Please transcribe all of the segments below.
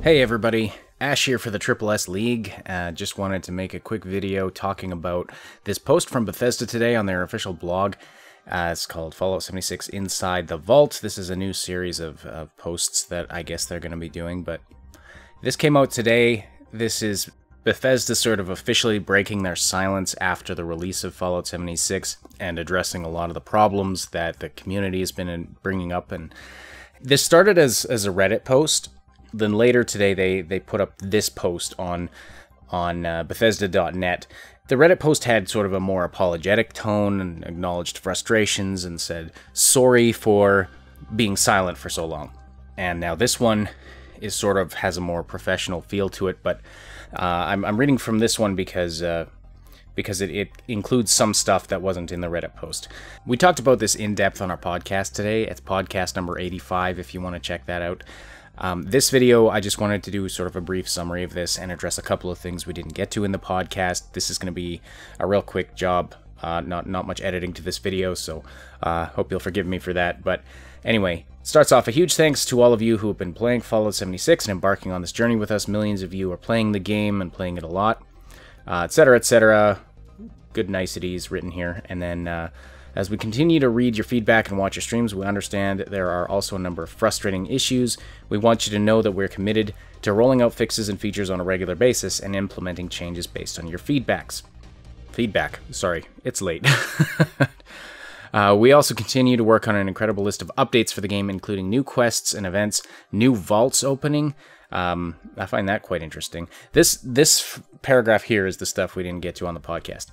Hey everybody, Ash here for the Triple S League. Just wanted to make a quick video talking about this post from Bethesda today on their official blog. It's called Fallout 76 Inside the Vault. This is a new series of posts that I guess they're going to be doing, but this came out today. This is Bethesda sort of officially breaking their silence after the release of Fallout 76 and addressing a lot of the problems that the community has been bringing up. And this started as a Reddit post. Then later today, they put up this post on Bethesda.net. The Reddit post had sort of a more apologetic tone and acknowledged frustrations and said, sorry for being silent for so long. And now this one is sort of has a more professional feel to it, but I'm reading from this one because it includes some stuff that wasn't in the Reddit post. We talked about this in depth on our podcast today. It's podcast number 85 if you want to check that out. This video, I just wanted to do sort of a brief summary of this and address a couple of things we didn't get to in the podcast. This is going to be a real quick job, not much editing to this video, so hope you'll forgive me for that. But anyway, starts off a huge thanks to all of you who have been playing Fallout 76 and embarking on this journey with us. Millions of you are playing the game and playing it a lot, etc., etc. Good niceties written here. And then as we continue to read your feedback and watch your streams, we understand there are also a number of frustrating issues. We want you to know that we're committed to rolling out fixes and features on a regular basis and implementing changes based on your feedback. Sorry, it's late. We also continue to work on an incredible list of updates for the game, including new quests and events, new vaults opening. I find that quite interesting. This paragraph here is the stuff we didn't get to on the podcast.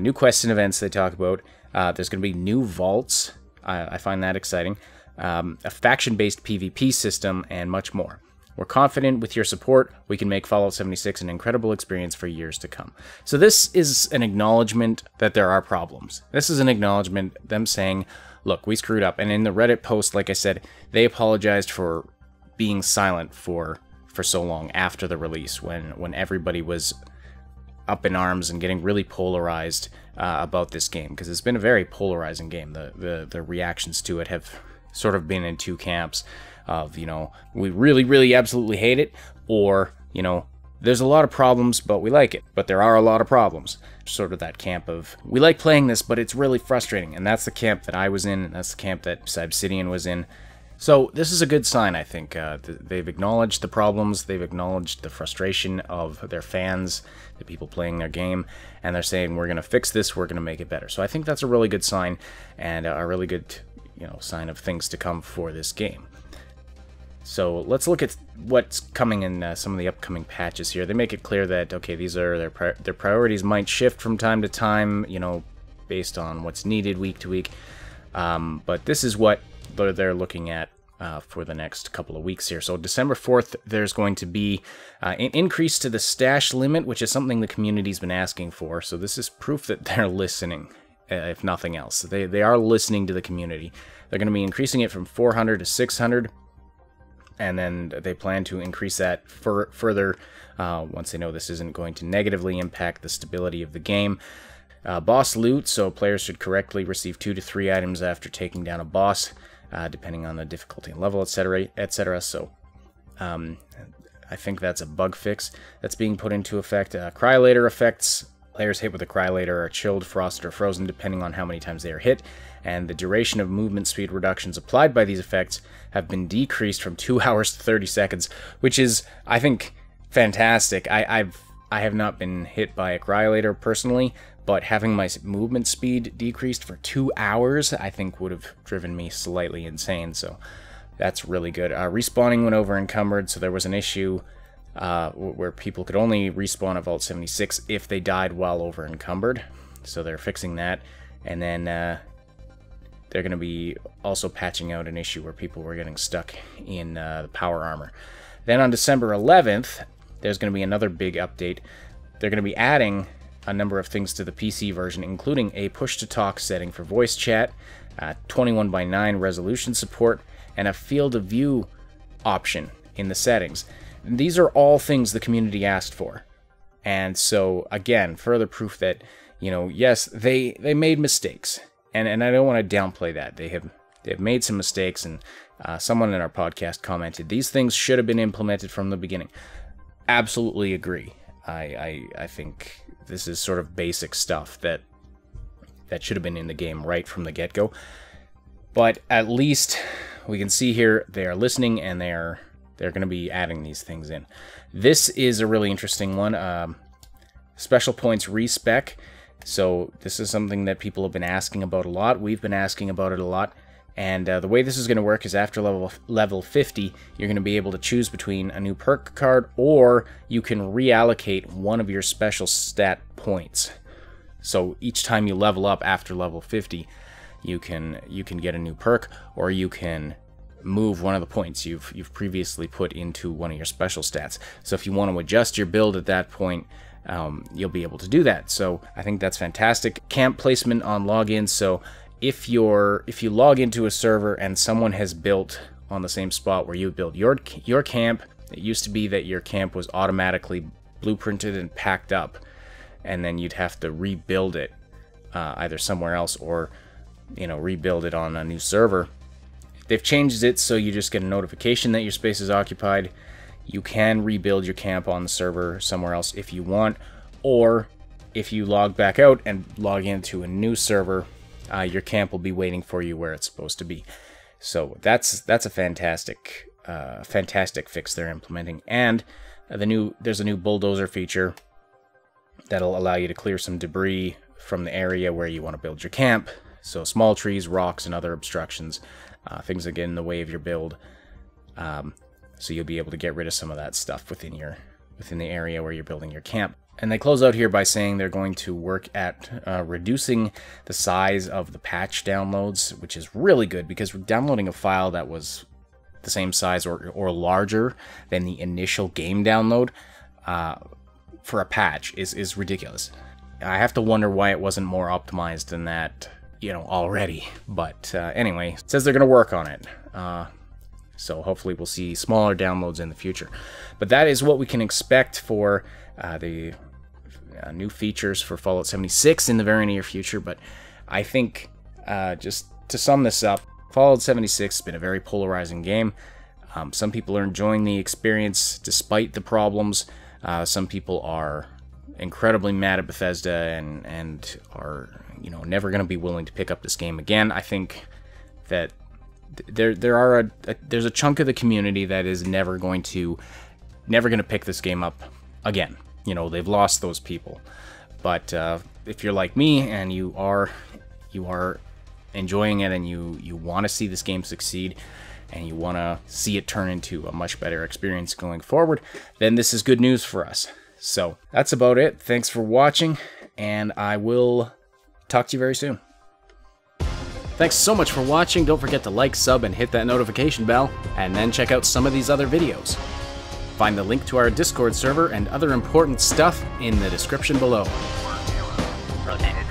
New quests and events they talk about. There's going to be new vaults. I find that exciting. A faction-based PvP system, and much more. We're confident with your support, we can make Fallout 76 an incredible experience for years to come. So this is an acknowledgement that there are problems. This is an acknowledgement, them saying, look, we screwed up. And in the Reddit post, like I said, they apologized for being silent for so long after the release, when everybody was up in arms and getting really polarized about this game, because it's been a very polarizing game. The reactions to it have sort of been in two camps of, we really absolutely hate it, or, there's a lot of problems, but we like it. But there are a lot of problems. Sort of that camp of, we like playing this, but it's really frustrating. And that's the camp that I was in, and that's the camp that Obsidian was in. So this is a good sign, I think. They've acknowledged the problems, they've acknowledged the frustration of their fans, the people playing their game, and they're saying, we're going to fix this, we're going to make it better. So I think that's a really good sign, and a really good sign of things to come for this game. So let's look at what's coming in some of the upcoming patches here. They make it clear that, okay, these are their priorities might shift from time to time, based on what's needed week to week. But this is what they're looking at for the next couple of weeks here. So December 4th, there's going to be an increase to the stash limit, which is something the community's been asking for. So this is proof that they're listening, if nothing else. They are listening to the community. They're going to be increasing it from 400 to 600, and then they plan to increase that further once they know this isn't going to negatively impact the stability of the game. Boss loot, so players should correctly receive 2 to 3 items after taking down a boss, depending on the difficulty and level, etc., etc. So, I think that's a bug fix that's being put into effect. Cryolator effects. Players hit with a cryolator are chilled, frosted, or frozen, depending on how many times they are hit. And the duration of movement speed reductions applied by these effects have been decreased from 2 hours to 30 seconds, which is, I think, fantastic. I have not been hit by a cryolator personally, but having my movement speed decreased for 2 hours, I think would have driven me slightly insane, so that's really good. Respawning when over encumbered, so there was an issue where people could only respawn at Vault 76 if they died while over encumbered, so they're fixing that. And then they're going to be also patching out an issue where people were getting stuck in the power armor. Then on December 11th, there's going to be another big update. They're going to be adding a number of things to the PC version, including a push-to-talk setting for voice chat, 21:9 resolution support, and a field of view option in the settings. These are all things the community asked for. And so, again, further proof that, yes, they made mistakes. And I don't want to downplay that. They they've made some mistakes, and someone in our podcast commented, these things should have been implemented from the beginning. Absolutely agree. I think this is sort of basic stuff that should have been in the game right from the get-go. But at least we can see here they are listening, and they're going to be adding these things in. This is a really interesting one. Special points respec. So this is something that people have been asking about a lot. We've been asking about it a lot. And the way this is going to work is after level 50, you're going to be able to choose between a new perk card, or you can reallocate one of your special stat points. So each time you level up after level 50, you can get a new perk, or you can move one of the points you've previously put into one of your special stats. So if you want to adjust your build at that point, you'll be able to do that. So I think that's fantastic. Camp placement on login. So if you log into a server and someone has built on the same spot where you build your camp, it used to be that your camp was automatically blueprinted and packed up, and then you'd have to rebuild it either somewhere else, or rebuild it on a new server. They've changed it so you just get a notification that your space is occupied. You can rebuild your camp on the server somewhere else if you want, or if you log back out and log into a new server, your camp will be waiting for you where it's supposed to be. So that's a fantastic fix they're implementing. And there's a new bulldozer feature that'll allow you to clear some debris from the area where you want to build your camp. So small trees, rocks, and other obstructions, things that get in the way of your build. So you'll be able to get rid of some of that stuff within the area where you're building your camp. And they close out here by saying they're going to work at reducing the size of the patch downloads, which is really good, because downloading a file that was the same size or larger than the initial game download for a patch is ridiculous. I have to wonder why it wasn't more optimized than that, already. But anyway, it says they're going to work on it. So hopefully we'll see smaller downloads in the future. But that is what we can expect for the new features for Fallout 76 in the very near future. But I think, just to sum this up, Fallout 76 has been a very polarizing game. Some people are enjoying the experience despite the problems. Some people are incredibly mad at Bethesda and are never going to be willing to pick up this game again. I think that there's a chunk of the community that is never going to pick this game up again. They've lost those people. But if you're like me and you are enjoying it, and you want to see this game succeed, and you want to see it turn into a much better experience going forward, then this is good news for us. So that's about it. Thanks for watching, and I will talk to you very soon. Thanks so much for watching. Don't forget to like, sub, and hit that notification bell, and then check out some of these other videos. Find the link to our Discord server and other important stuff in the description below. Rotated.